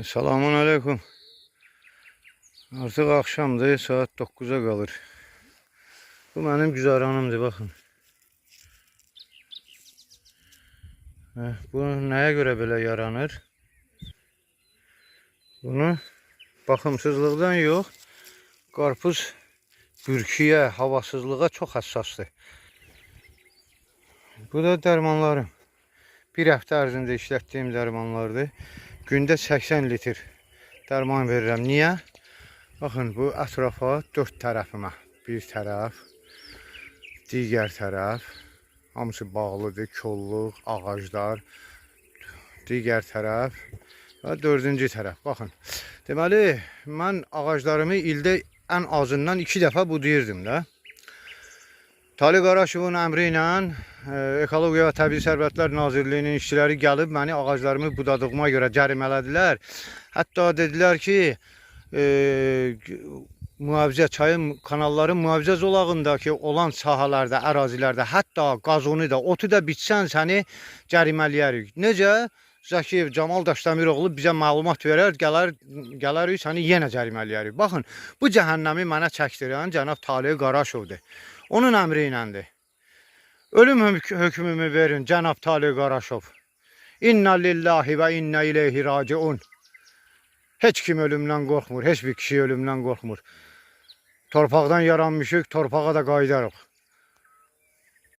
Selamun aleyküm. Artık akşamdır, saat 9'a qalır. Bu mənim güzaranımdır, baxın. Bu nəyə görə belə yaranır? Bunu baxımsızlıqdan yox, qarpız bürküyə, havasızlığa çox həssasdır. Bu da dərmanlarım. Bir həftə ərzində işlətdiyim dərmanlardır. Gündə 80 litr dərman verirəm. Niyə? Baxın, bu ətrafa 4 tərəfimə. Bir tərəf, digər tərəf. Hamısı bağlıdır, kolluq, ağaclar. Digər tərəf və 4-cü tərəf. Baxın, deməli, mən ağaclarımı ildə ən azından 2 dəfə budayırdım da. Talib Qaraşovun əmri ilə Ekologiya və Təbii Sərvətlər Nazirliyinin işçiləri gəlib məni ağaclarımı budadığıma görə cərimələdilər. Hətta dedilər ki, mühafizə çayın, kanalların mühafizə zolağındakı olan sahələrdə, ərazilərdə, hətta qazonu da, otu da bitsən səni cərimələyərik. Necə? Zəkiyev Camal Daşdəmiroğlu bizə məlumat verər, gələrik səni yenə cərimələyərik. Baxın, bu cəhənnəmi mənə çəkdirən cənab Talib Qaraşovdur. Onun əmri iləndir. Ölüm hökmümü verin cənab Talib Qaraşov. İnna lillahi və inna ileyhi raciun. Heç kim ölümdən qorxmur, heç bir kişi ölümdən qorxmur. Torpaqdan yaranmışıq, torpağa da qayıdarıq.